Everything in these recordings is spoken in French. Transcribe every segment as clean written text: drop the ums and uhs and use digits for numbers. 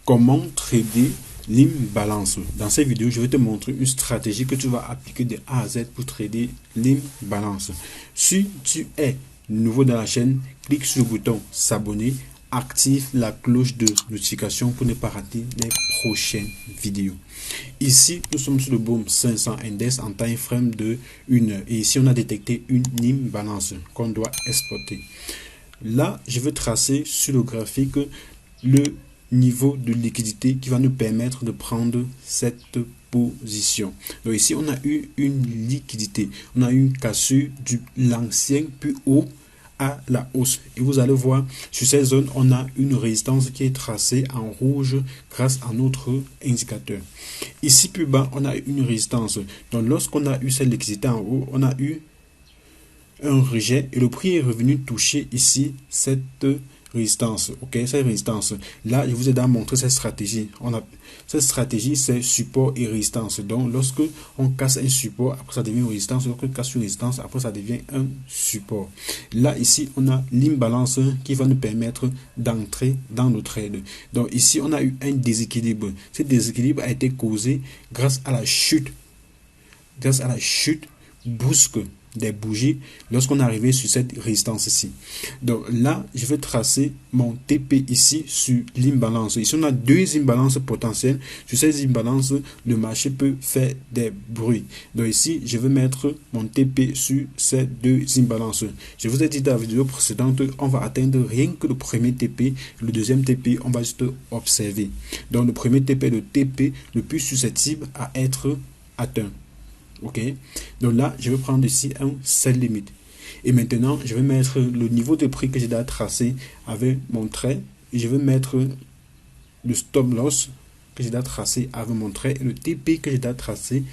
Comment trader l'imbalance. Dans cette vidéo, je vais te montrer une stratégie que tu vas appliquer de A à Z pour trader l'imbalance. Si tu es nouveau dans la chaîne, clique sur le bouton s'abonner, active la cloche de notification pour ne pas rater les prochaines vidéos. Ici, nous sommes sur le boom 500 index en time frame de 1 heure. Et ici, on a détecté une imbalance qu'on doit exploiter. Là, je vais tracer sur le graphique le niveau de liquidité qui va nous permettre de prendre cette position. Donc ici, on a eu une liquidité. On a eu une cassure de l'ancien plus haut à la hausse. Et vous allez voir, sur cette zone, on a une résistance qui est tracée en rouge grâce à notre indicateur. Ici, plus bas, on a une résistance. Donc, lorsqu'on a eu cette liquidité en haut, on a eu un rejet et le prix est revenu toucher ici cette résistance. Ok, cette résistance. Là, je vous ai déjà montré cette stratégie. Cette stratégie, c'est support et résistance. Donc, lorsque on casse un support, après ça devient une résistance. Lorsque on casse une résistance, après ça devient un support. Là, ici, on a l'imbalance qui va nous permettre d'entrer dans le trade. Donc, ici, on a eu un déséquilibre. Ce déséquilibre a été causé grâce à la chute. Grâce à la chute brusque des bougies lorsqu'on est arrivé sur cette résistance ici. Donc là, je vais tracer mon TP ici sur l'imbalance. Ici, on a deux imbalances potentielles. Sur ces imbalances, le marché peut faire des bruits. Donc ici, je vais mettre mon TP sur ces deux imbalances. Je vous ai dit dans la vidéo précédente, on va atteindre rien que le premier TP. Le deuxième TP, on va juste observer. Donc le premier TP est le TP le plus susceptible à être atteint. Ok, donc là je vais prendre ici un sell limit et maintenant je vais mettre le niveau de prix que j'ai déjà tracé avec mon trait et je vais mettre le stop loss que j'ai déjà tracé avec mon trait et le TP que j'ai déjà tracé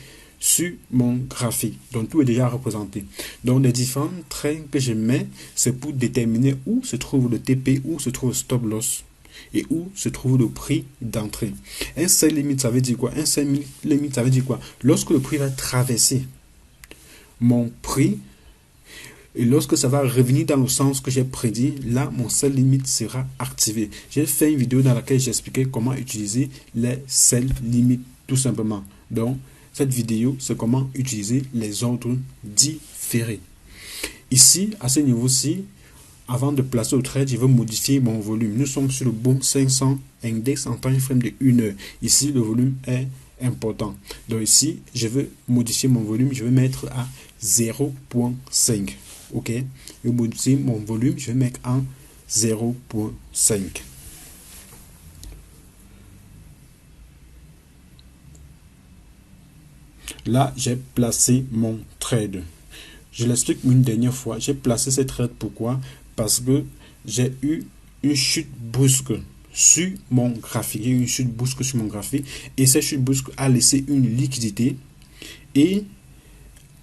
sur mon graphique. Donc tout est déjà représenté. Donc les différents traits que je mets, c'est pour déterminer où se trouve le TP, où se trouve le stop loss et où se trouve le prix d'entrée. Un sell limit, ça veut dire quoi? Un sell limit, ça veut dire quoi? Lorsque le prix va traverser mon prix et lorsque ça va revenir dans le sens que j'ai prédit, là, mon sell limit sera activé. J'ai fait une vidéo dans laquelle j'expliquais comment utiliser les sell limit tout simplement. Donc, cette vidéo, c'est comment utiliser les ordres différés. Ici, à ce niveau-ci, avant de placer au trade, je vais modifier mon volume. Nous sommes sur le boom 500 index en time frame de 1 heure. Ici, le volume est important. Donc ici, je vais modifier mon volume. Je vais mettre à 0.5. Ok. Je vais modifier mon volume. Je vais mettre en 0.5. Là, j'ai placé mon trade. Je l'explique une dernière fois. J'ai placé ce trade. Pourquoi? Parce que j'ai eu une chute brusque sur mon graphique. Une chute brusque sur mon graphique. Et cette chute brusque a laissé une liquidité et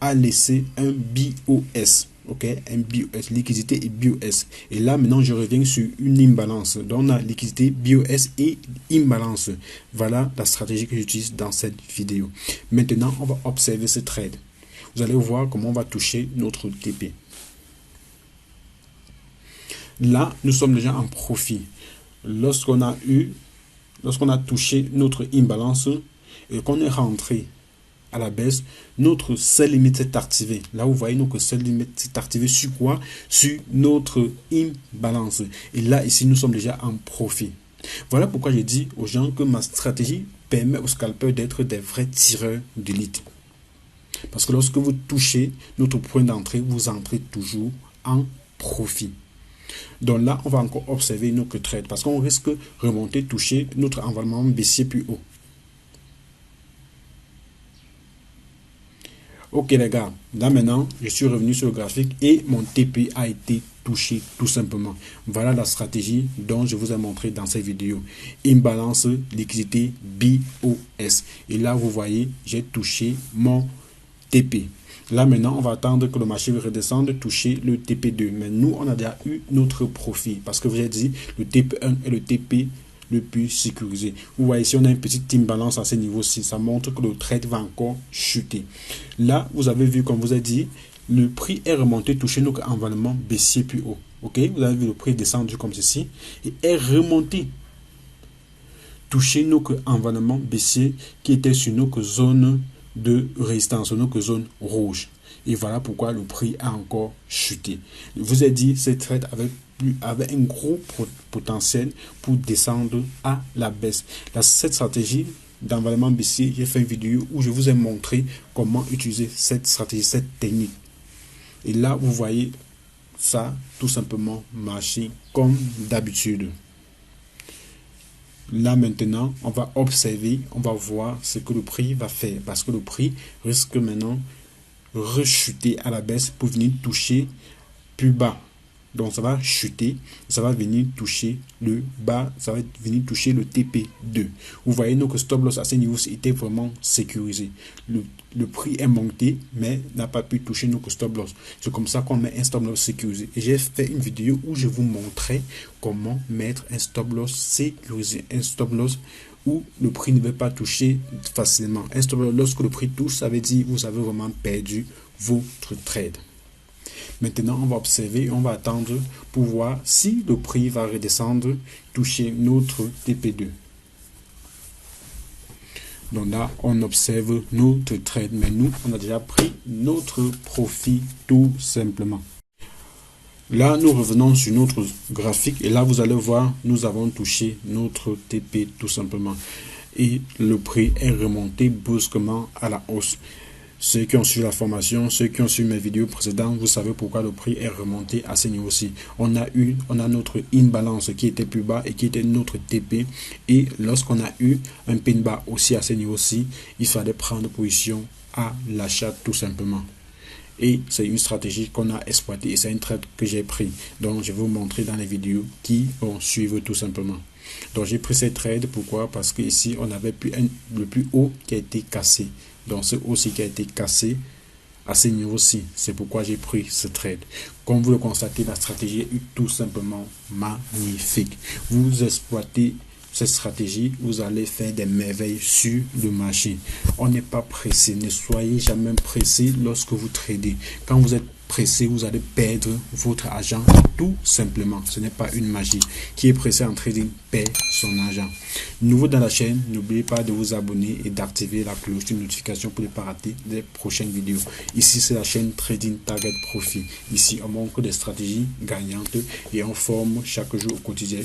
a laissé un BOS. Ok, un BOS, liquidité et BOS. Et là, maintenant, je reviens sur une imbalance. Donc, on a liquidité, BOS et imbalance. Voilà la stratégie que j'utilise dans cette vidéo. Maintenant, on va observer ce trade. Vous allez voir comment on va toucher notre TP. Là, nous sommes déjà en profit. Lorsqu'on a touché notre imbalance et qu'on est rentré à la baisse, notre sell limit s'est activé. Là, vous voyez, notre sell limit s'est activé sur quoi? Sur notre imbalance. Et là, ici, nous sommes déjà en profit. Voilà pourquoi j'ai dit aux gens que ma stratégie permet aux scalpers d'être des vrais tireurs d'élite. Parce que lorsque vous touchez notre point d'entrée, vous entrez toujours en profit. Donc là, on va encore observer notre trade parce qu'on risque de remonter, toucher notre environnement baissier plus haut. Ok les gars, là maintenant, je suis revenu sur le graphique et mon TP a été touché tout simplement. Voilà la stratégie dont je vous ai montré dans cette vidéo. Imbalance, liquidité, BOS. Et là, vous voyez, j'ai touché mon TP. Là maintenant, on va attendre que le marché redescende, toucher le TP2. Mais nous, on a déjà eu notre profit. Parce que vous avez dit, le TP1 est le TP le plus sécurisé. Vous voyez ici, on a une petite imbalance à ce niveau-ci. Ça montre que le trade va encore chuter. Là, vous avez vu, comme vous avez dit, le prix est remonté, toucher notre environnement baissier plus haut. Ok, vous avez vu le prix descendu comme ceci et est remonté touché notre environnement baissier qui était sur notre zone de résistance, notre zone rouge. Et voilà pourquoi le prix a encore chuté. Je vous ai dit, cette trade avait un gros potentiel pour descendre à la baisse. Cette stratégie d'environnement baissier, j'ai fait une vidéo où je vous ai montré comment utiliser cette stratégie, cette technique. Et là, vous voyez ça tout simplement marcher comme d'habitude. Là maintenant, on va observer, on va voir ce que le prix va faire. Parce que le prix risque maintenant rechuter à la baisse pour venir toucher plus bas. Donc ça va chuter, ça va venir toucher le bas, ça va venir toucher le TP2. Vous voyez, notre stop loss à ce niveau était vraiment sécurisé. Le prix est monté, mais n'a pas pu toucher notre stop loss. C'est comme ça qu'on met un stop loss sécurisé. Et j'ai fait une vidéo où je vous montrais comment mettre un stop loss sécurisé. Un stop loss où le prix ne veut pas toucher facilement. Un stop loss, lorsque le prix touche, ça veut dire que vous avez vraiment perdu votre trade. Maintenant, on va observer et on va attendre pour voir si le prix va redescendre, toucher notre TP2. Donc là, on observe notre trade. Mais nous, on a déjà pris notre profit tout simplement. Là, nous revenons sur notre graphique et là, vous allez voir, nous avons touché notre TP tout simplement. Et le prix est remonté brusquement à la hausse. Ceux qui ont suivi la formation, ceux qui ont suivi mes vidéos précédentes, vous savez pourquoi le prix est remonté à ce niveau-ci. On a notre imbalance qui était plus bas et qui était notre TP. Et lorsqu'on a eu un pin bas aussi à ce niveau-ci, il fallait prendre position à l'achat tout simplement. Et c'est une stratégie qu'on a exploitée et c'est une trade que j'ai pris. Donc je vais vous montrer dans les vidéos qui vont suivre tout simplement. Donc j'ai pris cette trade, pourquoi? Parce que ici on avait le plus haut qui a été cassé. Donc ce haut qui a été cassé à ce niveau-ci. C'est pourquoi j'ai pris ce trade. Comme vous le constatez, la stratégie est tout simplement magnifique. Vous exploitez cette stratégie, vous allez faire des merveilles sur le marché. On n'est pas pressé. Ne soyez jamais pressé lorsque vous tradez. Quand vous êtes pressé, vous allez perdre votre argent tout simplement. Ce n'est pas une magie. Qui est pressé en trading perd son argent. Nouveau dans la chaîne, n'oubliez pas de vous abonner et d'activer la cloche de notification pour ne pas rater les prochaines vidéos. Ici, c'est la chaîne Trading Target Profit. Ici, on montre des stratégies gagnantes et on forme chaque jour au quotidien